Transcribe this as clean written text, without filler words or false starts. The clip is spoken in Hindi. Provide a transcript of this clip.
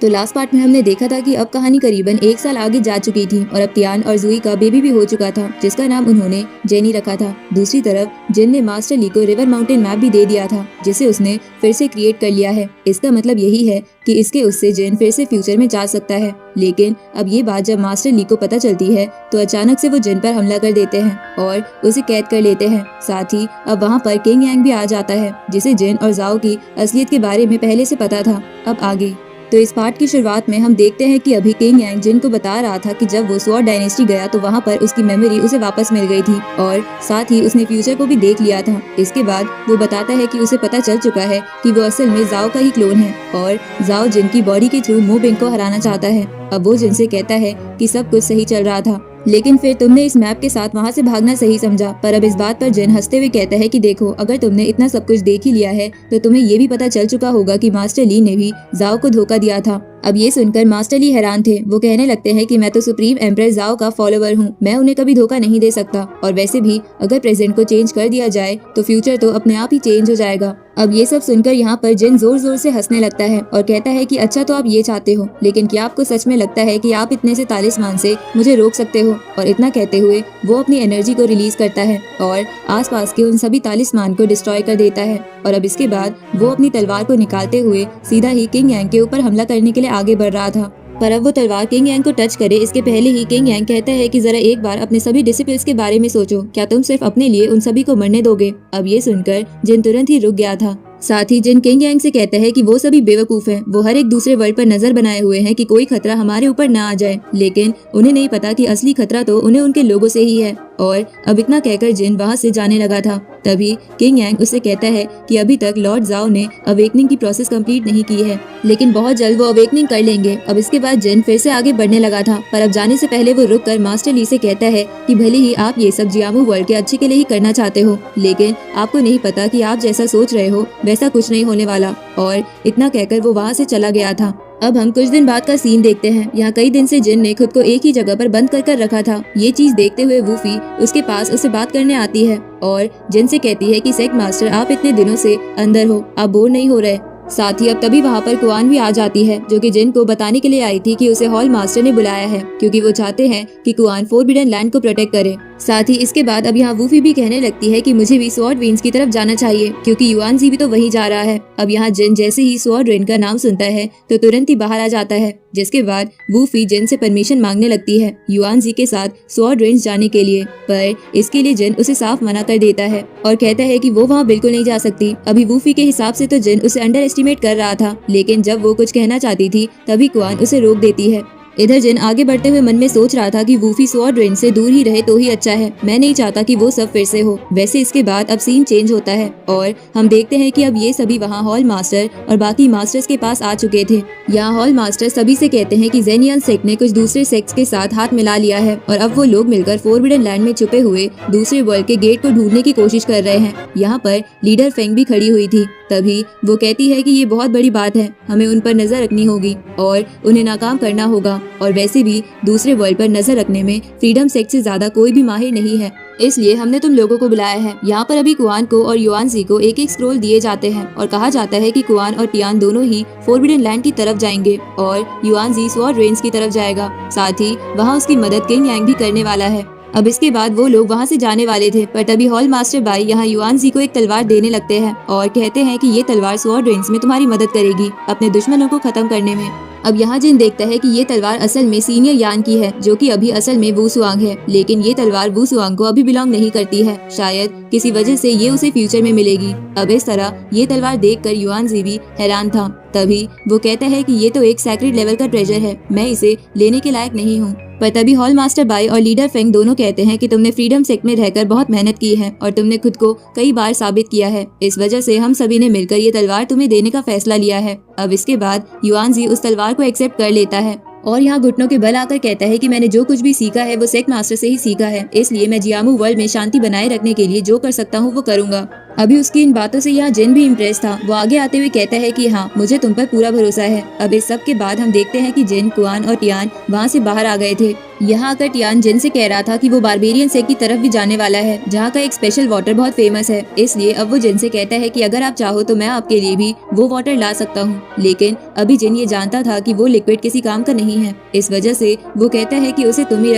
तो लास्ट पार्ट में हमने देखा था कि अब कहानी करीबन 1 साल आगे जा चुकी थी और अब तियान और जुई का बेबी भी हो चुका था, जिसका नाम उन्होंने जेनी रखा था। दूसरी तरफ जिन ने मास्टर ली को रिवर माउंटेन मैप भी दे दिया था, जिसे उसने फिर से क्रिएट कर लिया है। इसका मतलब यही है कि इसके उससे जिन फिर से फ्यूचर में जा सकता है। लेकिन अब ये बात जब मास्टर ली को पता चलती है तो अचानक से वो जिन पर हमला कर देते हैं और उसे कैद कर लेते हैं। साथ ही अब वहाँ पर किंग यांग भी आ जाता है, जिसे जिन और जाओ की असलियत के बारे में पहले से पता था। अब आगे तो इस पार्ट की शुरुआत में हम देखते हैं कि अभी किंग यांग जिन को बता रहा था कि जब वो स्वॉर्ड डायनेस्टी गया तो वहाँ पर उसकी मेमोरी उसे वापस मिल गई थी और साथ ही उसने फ्यूचर को भी देख लिया था। इसके बाद वो बताता है कि उसे पता चल चुका है कि वो असल में जाओ का ही क्लोन है और जाओ जिन की बॉडी के थ्रू मो बिंग को हराना चाहता है। अब वो जिनसे कहता है कि सब कुछ सही चल रहा था, लेकिन फिर तुमने इस मैप के साथ वहाँ से भागना सही समझा। पर अब इस बात पर जिन हंसते हुए कहता है कि देखो, अगर तुमने इतना सब कुछ देख ही लिया है तो तुम्हें ये भी पता चल चुका होगा कि मास्टर ली ने भी जाओ को धोखा दिया था। अब ये सुनकर मास्टर ली हैरान थे। वो कहने लगते हैं कि मैं तो सुप्रीम एम्परर जाओ का फॉलोवर हूँ, मैं उन्हें कभी धोखा नहीं दे सकता। और वैसे भी अगर प्रेजेंट को चेंज कर दिया जाए तो फ्यूचर तो अपने आप ही चेंज हो जाएगा। अब ये सब सुनकर यहाँ पर जिन जोर जोर से हंसने लगता है और कहता है कि अच्छा तो आप ये चाहते हो, लेकिन क्या आपको सच में लगता है कि आप इतने से तालिस्मान से मुझे रोक सकते हो? और इतना कहते हुए वो अपनी एनर्जी को रिलीज करता है और आसपास के उन सभी तालिस्मान को डिस्ट्रॉय कर देता है। और अब इसके बाद वो अपनी तलवार को निकालते हुए सीधा ही किंग यांग के ऊपर हमला करने के लिए आगे बढ़ रहा था। पर अब वो तलवार किंग यांग को टच करे इसके पहले ही किंग यांग कहता है कि जरा एक बार अपने सभी डिसिपल्स के बारे में सोचो, क्या तुम सिर्फ अपने लिए उन सभी को मरने दोगे? अब ये सुनकर जिन तुरंत ही रुक गया था। साथ ही जिन किंग यांग से कहता है कि वो सभी बेवकूफ हैं, वो हर एक दूसरे वर्ल्ड पर नजर बनाए हुए हैं कि कोई खतरा हमारे ऊपर ना आ जाए, लेकिन उन्हें नहीं पता कि असली खतरा तो उन्हें उनके लोगों से ही है। और अब इतना कहकर जिन वहाँ से जाने लगा था, तभी किंग यांग उससे कहता है कि अभी तक लॉर्ड जाओ ने अवेकनिंग की प्रोसेस कंप्लीट नहीं की है, लेकिन बहुत जल्द वो अवेकनिंग कर लेंगे। अब इसके बाद जिन फिर से आगे बढ़ने लगा था, पर अब जाने से पहले वो रुककर मास्टर ली से कहता है कि भले ही आप ये सब जियामू वर्ल्ड के अच्छे के लिए ही करना चाहते हो, लेकिन आपको नहीं पता कि आप जैसा सोच रहे हो वैसा कुछ नहीं होने वाला। और इतना कहकर वो वहाँ से चला गया था। अब हम कुछ दिन बाद का सीन देखते हैं। यहाँ कई दिन से जिन ने खुद को एक ही जगह पर बंद कर रखा था। ये चीज देखते हुए वूफी उसके पास उससे बात करने आती है और जिन से कहती है कि सेक्ट मास्टर, आप इतने दिनों से अंदर हो, आप बोर नहीं हो रहे? साथ ही अब तभी वहाँ पर कुआन भी आ जाती है, जो कि जिन को बताने के लिए आई थी कि उसे हॉल मास्टर ने बुलाया है, क्योंकि वो चाहते हैं कि कुआन फोरबिडन लैंड को प्रोटेक्ट करे। साथ ही इसके बाद अब यहाँ वूफी भी कहने लगती है कि मुझे भी स्वॉर्ड रेंज की तरफ जाना चाहिए, क्योंकि युआनजी भी तो वहीं जा रहा है। अब यहाँ जिन जैसे ही स्वॉर्ड रेंज का नाम सुनता है तो तुरंत ही बाहर आ जाता है, जिसके बाद वूफी जिन से परमिशन मांगने लगती है युआनजी के साथ स्वॉर्ड रेंज जाने के लिए। पर इसके लिए जिन उसे साफ मना कर देता है और कहता है कि वो वहाँ बिल्कुल नहीं जा सकती। अभी वूफी के हिसाब से तो जिन उसे अंडर एस्टिमेट कर रहा था, लेकिन जब वो कुछ कहना चाहती थी तभी कुआन उसे रोक देती है। इधर जिन आगे बढ़ते हुए मन में सोच रहा था कि वूफी स्वॉर्ड रेंज से दूर ही रहे तो ही अच्छा है, मैं नहीं चाहता कि वो सब फिर से हो। वैसे इसके बाद अब सीन चेंज होता है और हम देखते हैं कि अब ये सभी वहाँ हॉल मास्टर और बाकी मास्टर्स के पास आ चुके थे। यहाँ हॉल मास्टर सभी से कहते हैं कि जेनियन सेक्ट ने कुछ दूसरे सेक्ट्स के साथ हाथ मिला लिया है और अब वो लोग मिलकर फोरबिडन लैंड में छुपे हुए दूसरे वर्ल्ड के गेट को ढूंढने की कोशिश कर रहे हैं। यहाँ पर लीडर फेंग भी खड़ी हुई थी। तभी वो कहती है कि ये बहुत बड़ी बात है, हमें उन पर नजर रखनी होगी और उन्हें नाकाम करना होगा। और वैसे भी दूसरे वर्ल्ड पर नजर रखने में फ्रीडम सेक्ट से ज्यादा कोई भी माहिर नहीं है, इसलिए हमने तुम लोगों को बुलाया है। यहाँ पर अभी कुआन को और युआनजी को एक एक स्क्रोल दिए जाते हैं और कहा जाता है कि कुआन और टियान दोनों ही फोरबिडन लैंड की तरफ जाएंगे और युआनजी स्वॉर्ड रेंज की तरफ जाएगा। साथ ही वहाँ उसकी मदद किंग यांग भी करने वाला है। अब इसके बाद वो लोग वहाँ से जाने वाले थे, पर तभी हॉल मास्टर बाई यहाँ युआनजी को एक तलवार देने लगते हैं और कहते हैं कि ये तलवार स्वॉर्ड रेंज में तुम्हारी मदद करेगी अपने दुश्मनों को खत्म करने में। अब यहाँ जिन देखता है कि ये तलवार असल में सीनियर यान की है, जो कि अभी असल में वूसुआंग है, लेकिन ये तलवार वूसुआंग को अभी बिलोंग नहीं करती है। शायद किसी वजह से ये उसे फ्यूचर में मिलेगी। अब इस तरह ये तलवार देखकर युआनजी भी हैरान था। तभी वो कहता है कि ये तो एक सैक्रेड लेवल का ट्रेजर है, मैं इसे लेने के लायक नहीं हूँ। पर तभी हॉल मास्टर बाई और लीडर फेंग दोनों कहते हैं कि तुमने फ्रीडम सेक्ट में रहकर बहुत मेहनत की है और तुमने खुद को कई बार साबित किया है, इस वजह से हम सभी ने मिलकर ये तलवार तुम्हें देने का फैसला लिया है। अब इसके बाद युआनजी उस तलवार को एक्सेप्ट कर लेता है और यहाँ घुटनों के बल आकर कहता है कि मैंने जो कुछ भी सीखा है वो सेक्ट मास्टर से ही सीखा है, इसलिए मैं जियामू वर्ल्ड में शांति बनाए रखने के लिए जो कर सकता हूँ वो करूंगा। अभी उसकी इन बातों से यहाँ जिन भी इम्प्रेस था। वो आगे आते हुए कहता है कि हाँ, मुझे तुम पर पूरा भरोसा है। अब इस सब के बाद हम देखते हैं कि जिन, कुआन और टियान वहाँ से बाहर आ गए थे। यहाँ आकर टियान जिन से कह रहा था कि वो बारबेरियन सेक की तरफ भी जाने वाला है, जहाँ का एक स्पेशल वाटर बहुत फेमस है। इसलिए अब वो जिन से कहता है कि अगर आप चाहो तो मैं आपके लिए भी वो वाटर ला सकता हूँ। लेकिन अभी जिन ये जानता था कि वो लिक्विड किसी काम का नहीं है। इस वजह से वो कहता है कि उसे तुम ही